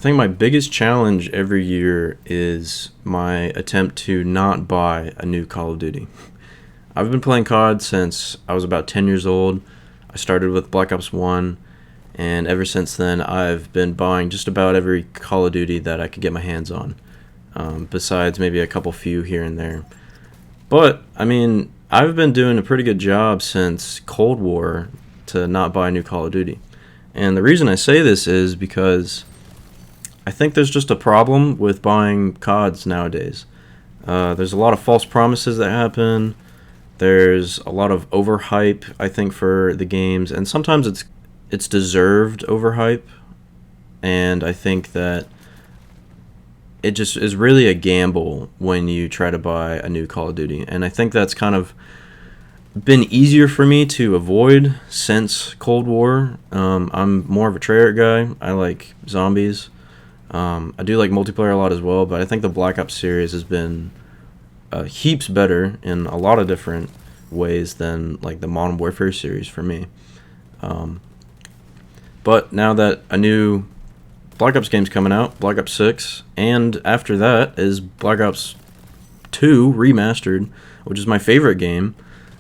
think my biggest challenge every year is my attempt to not buy a new Call of Duty. I've been playing COD since I was about 10 years old. I started with Black Ops 1, and ever since then, I've been buying just about every Call of Duty that I could get my hands on, besides maybe a couple few here and there. But, I mean, I've been doing a pretty good job since Cold War to not buy a new Call of Duty. And the reason I say this is because I think there's just a problem with buying CODs nowadays. There's a lot of false promises that happen. There's a lot of overhype, I think, for the games, and sometimes it's deserved overhype. And I think that it just is really a gamble when you try to buy a new Call of Duty. And I think that's kind of been easier for me to avoid since Cold War. I'm more of a Treyarch guy. I like zombies. I do like multiplayer a lot as well, but I think the Black Ops series has been heaps better in a lot of different ways than like the Modern Warfare series for me. But now that a new Black Ops game's coming out, Black Ops 6, and after that is Black Ops 2 Remastered, which is my favorite game.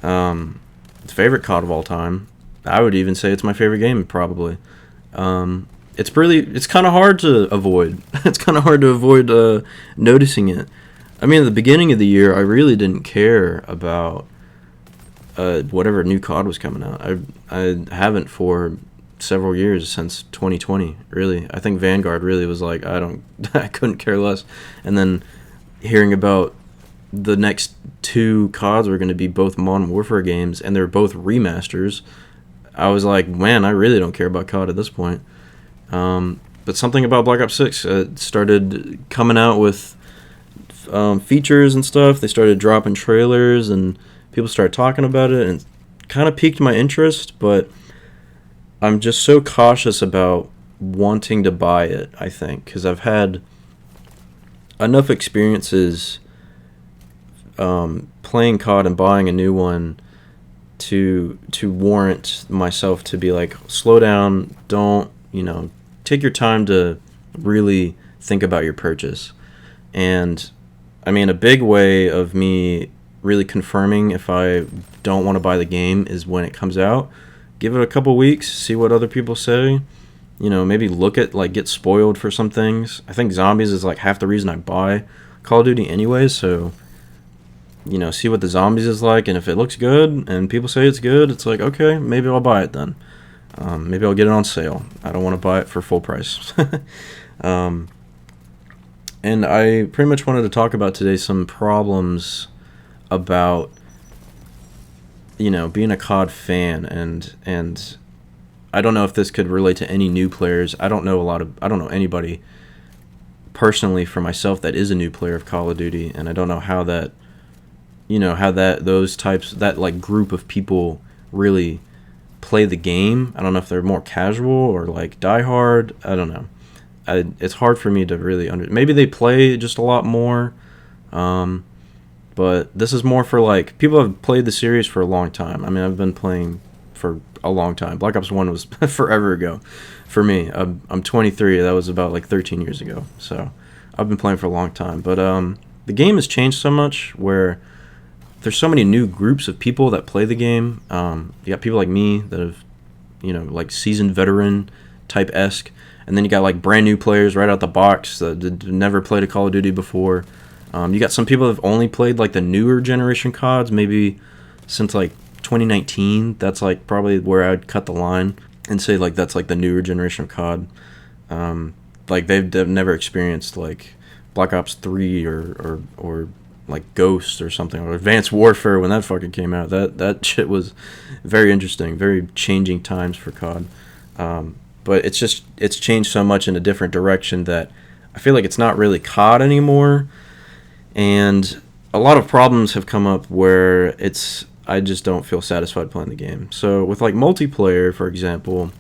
It's favorite COD of all time. I would even say it's my favorite game, probably. It's kind of hard to avoid. It's kind of hard to avoid noticing it. I mean, at the beginning of the year, I really didn't care about whatever new COD was coming out. I haven't for several years, since 2020, really. I think Vanguard really was like, I couldn't care less. And then hearing about the next two CODs were going to be both Modern Warfare games, and they're both remasters, I was like, man, I really don't care about COD at this point. But something about Black Ops 6 started coming out with features and stuff. They started dropping trailers, and people started talking about it, and it kind of piqued my interest, but I'm just so cautious about wanting to buy it, I think, because I've had enough experiences playing COD and buying a new one to warrant myself to be like, slow down, don't, take your time to really think about your purchase. And I mean, a big way of me really confirming if I don't want to buy the game is when it comes out. Give it a couple weeks, see what other people say. Maybe look at, get spoiled for some things. I think zombies is half the reason I buy Call of Duty anyway, so see what the zombies is like, and if it looks good and people say it's good, it's like, okay, maybe I'll buy it then. Maybe I'll get it on sale. I don't want to buy it for full price. And I pretty much wanted to talk about today some problems about being a COD fan, and I don't know if this could relate to any new players. I don't know anybody personally for myself that is a new player of Call of Duty, and I don't know how that that group of people really play the game. I don't know if they're more casual or diehard. I don't know. It's hard for me to really maybe they play just a lot more, but this is more for people have played the series for a long time. I mean, I've been playing for a long time. Black Ops 1 was forever ago for me. I'm 23. That was about 13 years ago. So I've been playing for a long time. But the game has changed so much where there's so many new groups of people that play the game. You got people like me that have, seasoned veteran type-esque. And then you got brand new players right out the box that never played a Call of Duty before. You got some people that have only played the newer generation CODs, maybe since 2019. That's probably where I'd cut the line and say that's the newer generation of COD. They've never experienced Black Ops 3 or Ghost or something, or Advanced Warfare when that fucking came out. That shit was very interesting, very changing times for COD. But it's changed so much in a different direction that I feel like it's not really COD anymore. And a lot of problems have come up where I just don't feel satisfied playing the game. So with multiplayer, for example,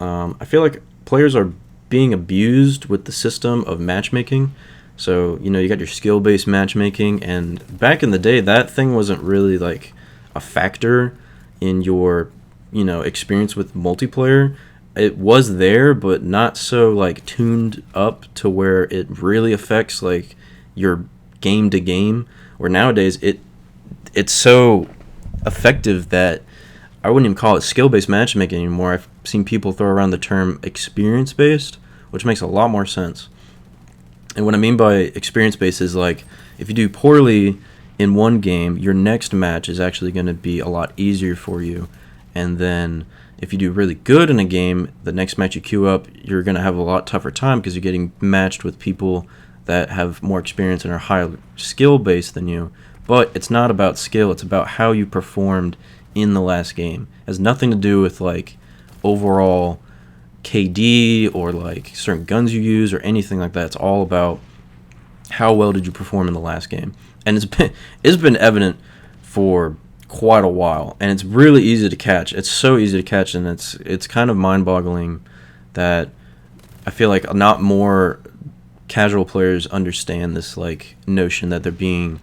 I feel like players are being abused with the system of matchmaking. So, you got your skill-based matchmaking, and back in the day, that thing wasn't really a factor in your, experience with multiplayer. it was there, but not so like tuned up to where it really affects like your game to game. Where nowadays it's so effective that I wouldn't even call it skill based matchmaking anymore. I've seen people throw around the term experience based, which makes a lot more sense. And what I mean by experience based is like if you do poorly in one game, your next match is actually going to be a lot easier for you. And then if you do really good in a game, the next match you queue up, you're going to have a lot tougher time because you're getting matched with people that have more experience and are higher skill based than you. But it's not about skill, it's about how you performed in the last game. It has nothing to do with like overall KD or like certain guns you use or anything like that. It's all about how well did you perform in the last game. And it's been evident for quite a while, and it's really easy to catch. It's so easy to catch, and it's kind of mind-boggling that I feel like not more casual players understand this like notion that they're being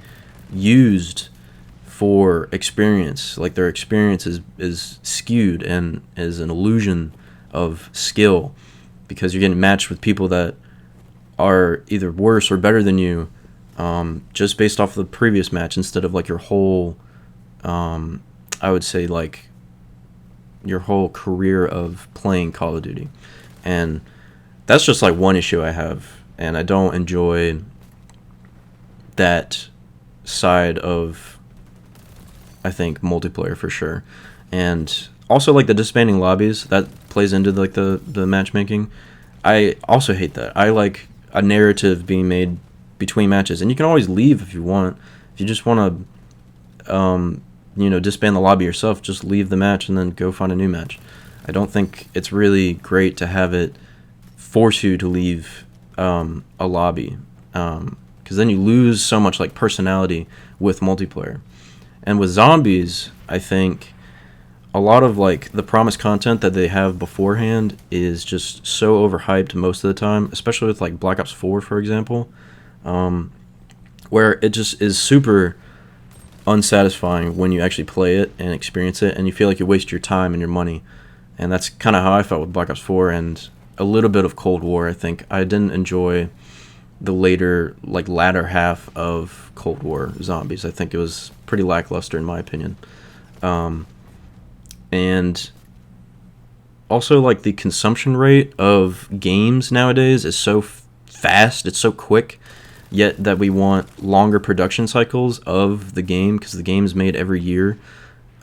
used for experience. Like their experience is skewed and is an illusion of skill because you're getting matched with people that are either worse or better than you just based off of the previous match instead of like your whole I would say like your whole career of playing Call of Duty. And that's just like one issue I have, and I don't enjoy that side of, I think, multiplayer for sure. And also like the disbanding lobbies, that plays into like the matchmaking. I also hate that. I like a narrative being made between matches, and you can always leave if you want. If you just want to disband the lobby yourself, just leave the match and then go find a new match. I don't think it's really great to have it force you to leave a lobby, because then you lose so much like personality with multiplayer. And with zombies, I think a lot of like the promised content that they have beforehand is just so overhyped most of the time, especially with like Black Ops 4, for example, where it just is super unsatisfying when you actually play it and experience it, and you feel like you waste your time and your money. And that's kind of how I felt with Black Ops 4 and a little bit of Cold War. I think I didn't enjoy the latter half of Cold War zombies. I think it was pretty lackluster in my opinion. And also like the consumption rate of games nowadays is so fast, it's so quick, yet that we want longer production cycles of the game because the game is made every year.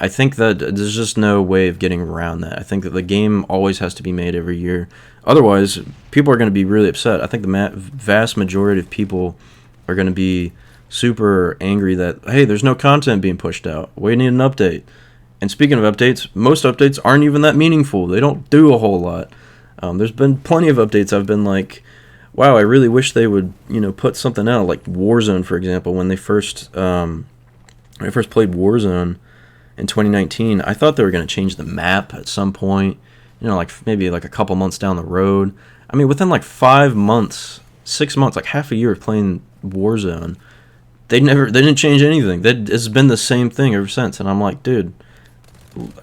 I think that there's just no way of getting around that. I think that the game always has to be made every year. Otherwise, people are going to be really upset. I think the vast majority of people are going to be super angry that, hey, there's no content being pushed out. We need an update. And speaking of updates, most updates aren't even that meaningful. They don't do a whole lot. There's been plenty of updates I've been like, wow, I really wish they would, put something out, like Warzone, for example. When I first played Warzone in 2019, I thought they were going to change the map at some point, like maybe like a couple months down the road. I mean, within like 5 months, 6 months, like half a year of playing Warzone, they didn't change anything. It's been the same thing ever since. And I'm like, dude.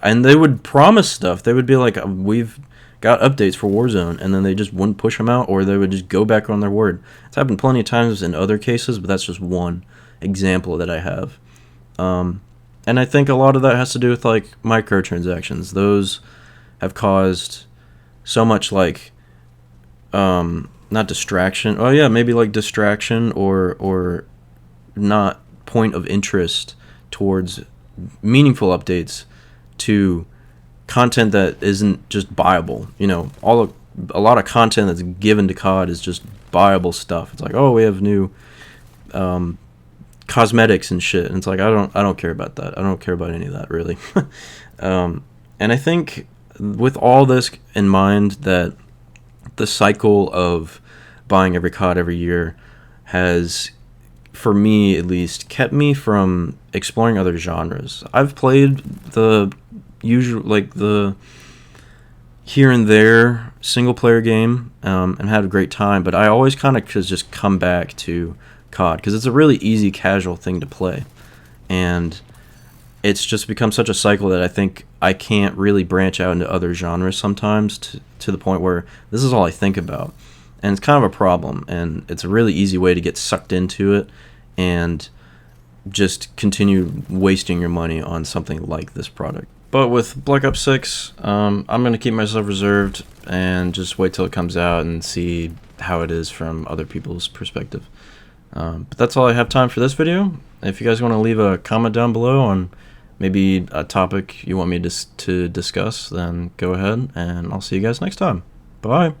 And they would promise stuff. They would be like, we've got updates for Warzone, and then they just wouldn't push them out, or they would just go back on their word. It's happened plenty of times in other cases, but that's just one example that I have. And I think a lot of that has to do with like microtransactions. Those have caused so much like not distraction. Oh yeah, maybe like distraction or not point of interest towards meaningful updates to content that isn't just buyable. A lot of content that's given to COD is just buyable stuff. It's like, oh, we have new cosmetics and shit, and it's like I don't care about that. I don't care about any of that really. And I think with all this in mind, that the cycle of buying every COD every year has, for me at least, kept me from exploring other genres. I've played the usual, like the here and there single player game and had a great time, but I always kind of just come back to COD because it's a really easy casual thing to play, and it's just become such a cycle that I think I can't really branch out into other genres sometimes to the point where this is all I think about. And it's kind of a problem, and it's a really easy way to get sucked into it and just continue wasting your money on something like this product. But with Black Ops 6, I'm going to keep myself reserved and just wait till it comes out and see how it is from other people's perspective. But that's all I have time for this video. If you guys want to leave a comment down below on maybe a topic you want me to discuss, then go ahead, and I'll see you guys next time. Bye.